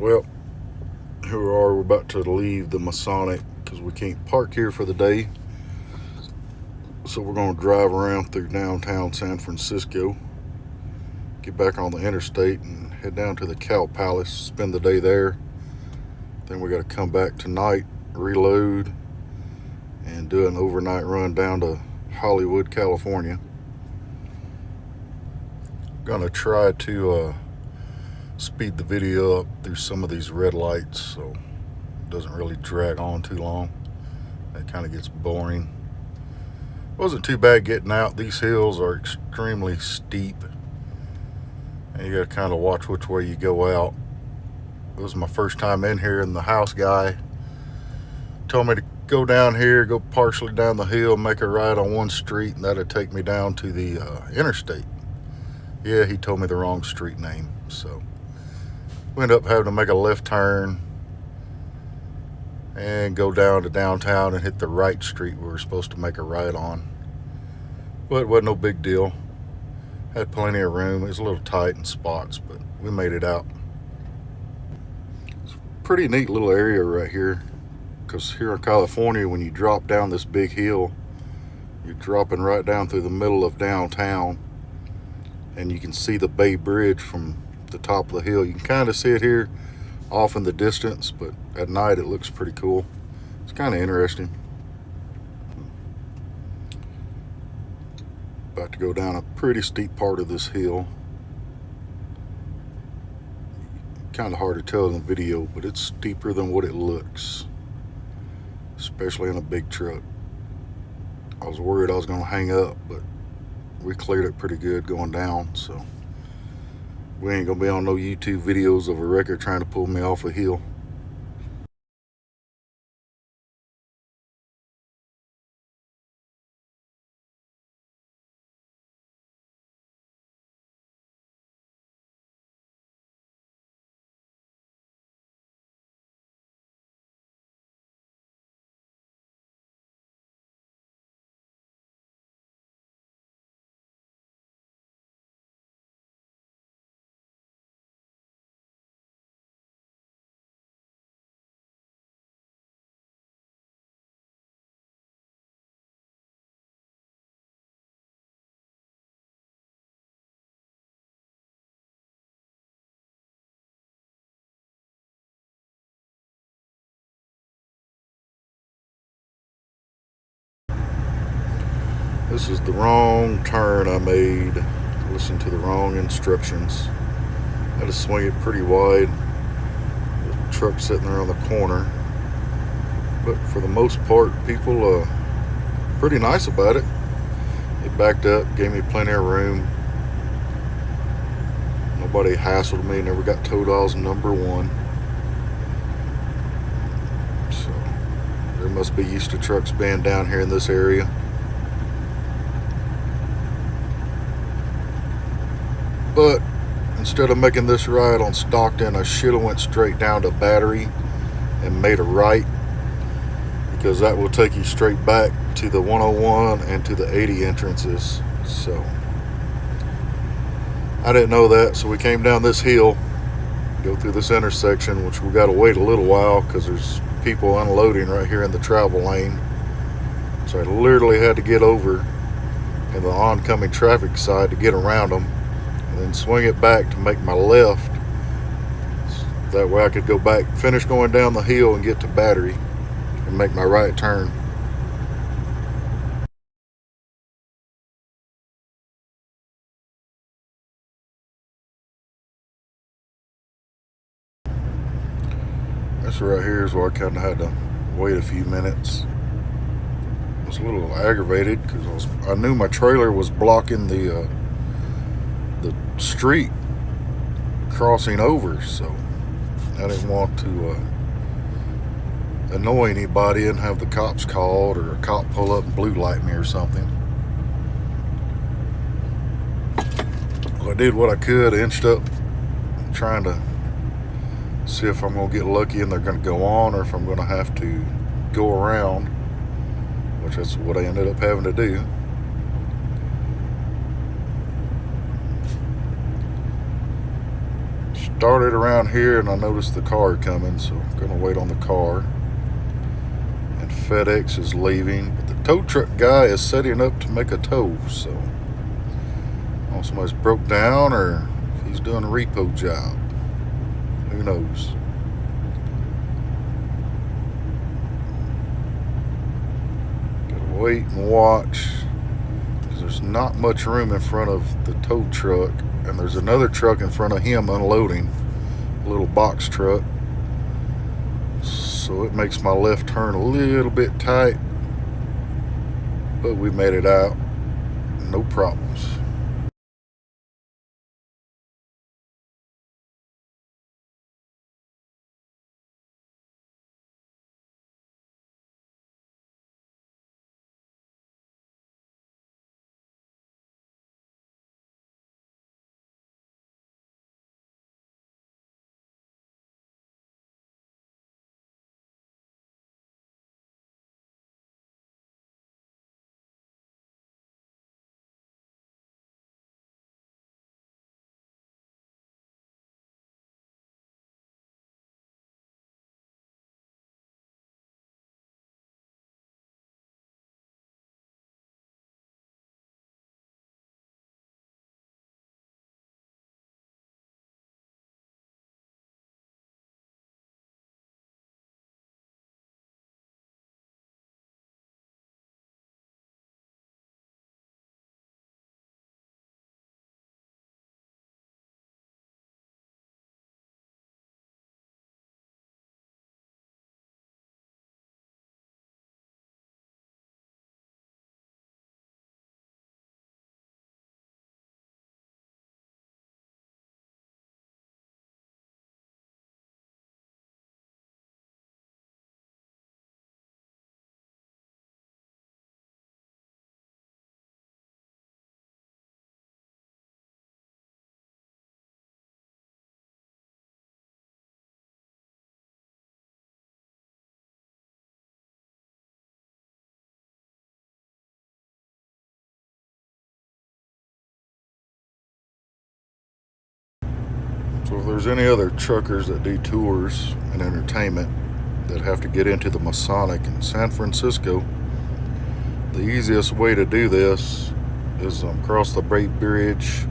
Well, here we are. We're about to leave the Masonic because we can't park here for the day. So we're going to drive around through downtown San Francisco, get back on the interstate, and head down to the Cow Palace, spend the day there. Then we got to come back tonight, reload, and do an overnight run down to Hollywood, California. Gonna try to speed the video up through some of these red lights so it doesn't really drag on too long. It kind of gets boring. Wasn't too bad getting out. These hills are extremely steep, and you gotta kind of watch which way you go out. It was my first time in here, and the house guy told me to go down here, go partially down the hill, make a right on one street, and that'd take me down to the interstate. Yeah, he told me the wrong street name, so we ended up having to make a left turn and go down to downtown and hit the right street we were supposed to make a right on. But it wasn't no big deal. Had plenty of room. It was a little tight in spots, but we made it out. It's a pretty neat little area right here, because here in California, when you drop down this big hill, you're dropping right down through the middle of downtown, and you can see the Bay Bridge from the top of the hill. You can kind of see it here off in the distance, but at night it looks pretty cool. It's kind of interesting. About to go down a pretty steep part of this hill. Kind of hard to tell in the video, but it's steeper than what it looks, especially in a big truck. I was worried I was going to hang up, but we cleared it pretty good going down, so we ain't gonna be on no YouTube videos of a wrecker trying to pull me off a hill. This is the wrong turn I made. Listened to the wrong instructions. Had to swing it pretty wide. The truck sitting there on the corner. But for the most part, people pretty nice about it. They backed up, gave me plenty of room. Nobody hassled me, never got towed. I was number one. So they must be used to trucks being down here in this area. But instead of making this ride on Stockton, I should have went straight down to Battery and made a right, because that will take you straight back to the 101 and to the 80 entrances. So I didn't know that, so we came down this hill, go through this intersection, which we got to wait a little while because there's people unloading right here in the travel lane. So I literally had to get over in the oncoming traffic side to get around them, and then swing it back to make my left. That way I could go back, finish going down the hill and get to Battery and make my right turn. This right here is where I kind of had to wait a few minutes. I was a little aggravated because I knew my trailer was blocking the street crossing over, so I didn't want to annoy anybody and have the cops called or a cop pull up and blue light me or something. Well, I did what I could, inched up, trying to see if I'm going to get lucky and they're going to go on, or if I'm going to have to go around, which is what I ended up having to do. started around here and I noticed the car coming, so I'm gonna wait on the car. And FedEx is leaving, but the tow truck guy is setting up to make a tow, so I don't know if somebody's broke down or if he's doing a repo job. Who knows? Gotta wait and watch, because there's not much room in front of the tow truck, and there's another truck in front of him unloading, a little box truck. So it makes my left turn a little bit tight, but we made it out, no problems. So if there's any other truckers that do tours and entertainment that have to get into the Masonic in San Francisco, the easiest way to do this is cross the Bay Bridge,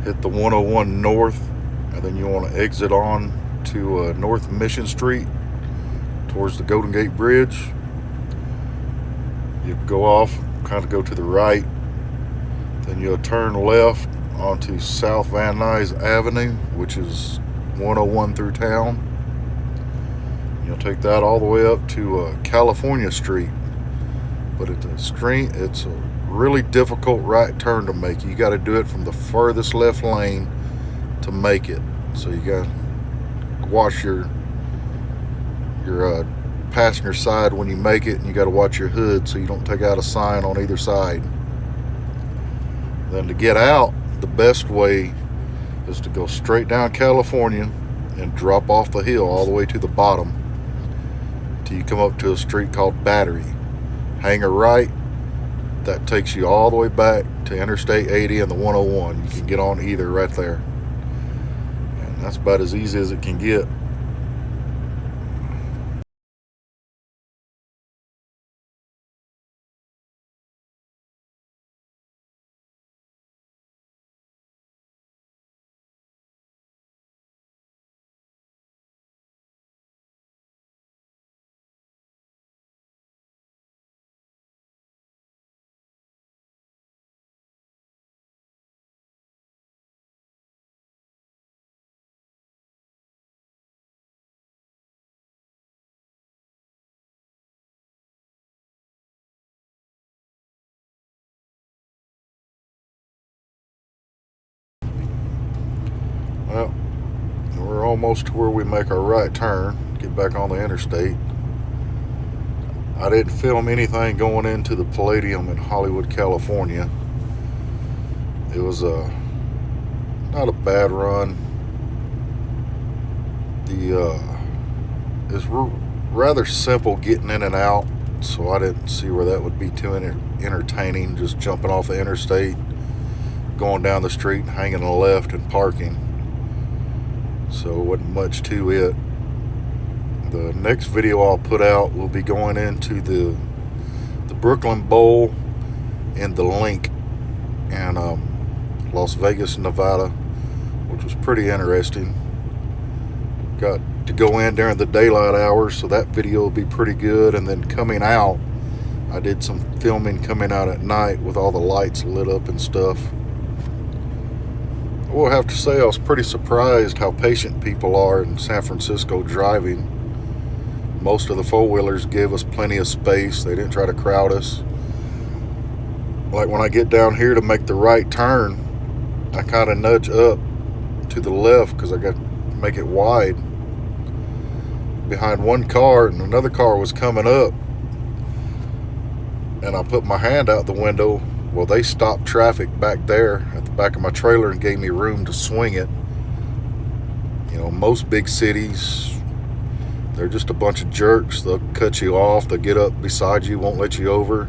hit the 101 north, and then you want to exit on to North Mission Street towards the Golden Gate Bridge. You go off, kind of go to the right, then you'll turn left onto South Van Nuys Avenue, which is 101 through town. You'll take that all the way up to California Street. But at the street, it's a really difficult right turn to make. You got to do it from the furthest left lane to make it. So you got to watch your passenger side when you make it, and you got to watch your hood so you don't take out a sign on either side. Then to get out, the best way is to go straight down California and drop off the hill all the way to the bottom till you come up to a street called Battery. Hang a right, that takes you all the way back to Interstate 80 and the 101. You can get on either right there, and that's about as easy as it can get. Well, we're almost to where we make our right turn, get back on the interstate. I didn't film anything going into the Palladium in Hollywood, California. It was not a bad run. It's rather simple getting in and out, so I didn't see where that would be too entertaining, just jumping off the interstate, going down the street, hanging a left and parking. so it wasn't much to it. The next video I'll put out will be going into the Brooklyn Bowl and the Link in Las Vegas, Nevada, which was pretty interesting. Got to go in during the daylight hours, so that video will be pretty good. And then coming out, I did some filming coming out at night with all the lights lit up and stuff. I will have to say I was pretty surprised how patient people are in San Francisco driving. Most of the four-wheelers gave us plenty of space. They didn't try to crowd us. Like when I get down here to make the right turn, I kind of nudge up to the left because I got to make it wide behind one car, and another car was coming up, and I put my hand out the window. Well, they stopped traffic back there at the back of my trailer and gave me room to swing it. You know, most big cities, they're just a bunch of jerks. They'll cut you off. They'll get up beside you, won't let you over.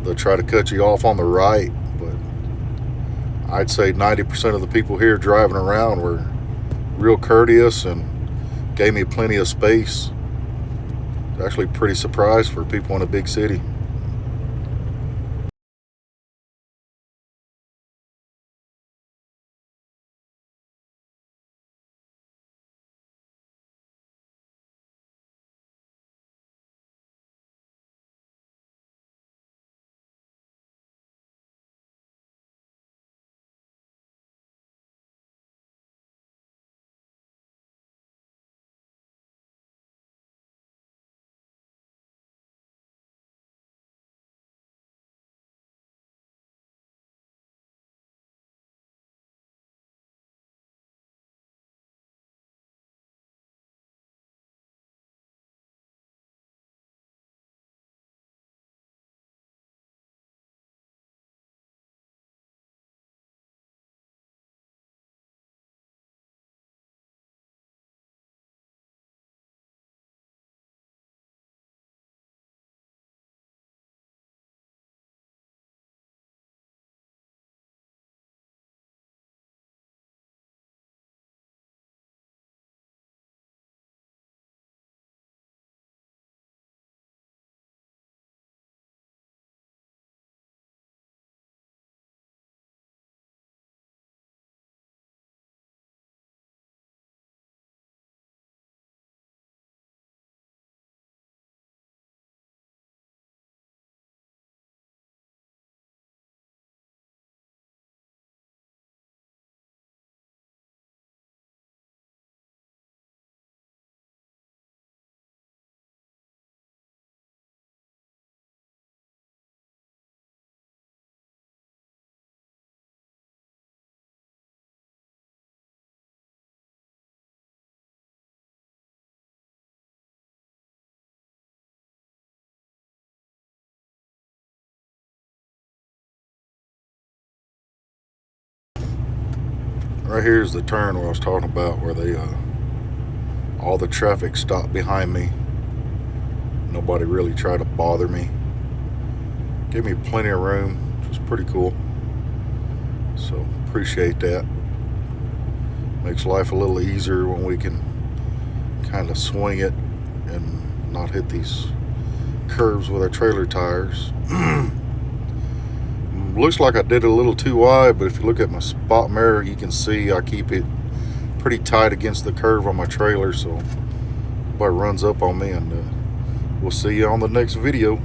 They'll try to cut you off on the right. But I'd say 90% of the people here driving around were real courteous and gave me plenty of space. It's actually pretty surprised for people in a big city. Right here is the turn where I was talking about, where they all the traffic stopped behind me. Nobody really tried to bother me. Gave me plenty of room, which was pretty cool. So appreciate that. Makes life a little easier when we can kind of swing it and not hit these curves with our trailer tires. Looks like I did it a little too wide, but if you look at my spot mirror, you can see I keep it pretty tight against the curve on my trailer, so nobody runs up on me. And we'll see you on the next video.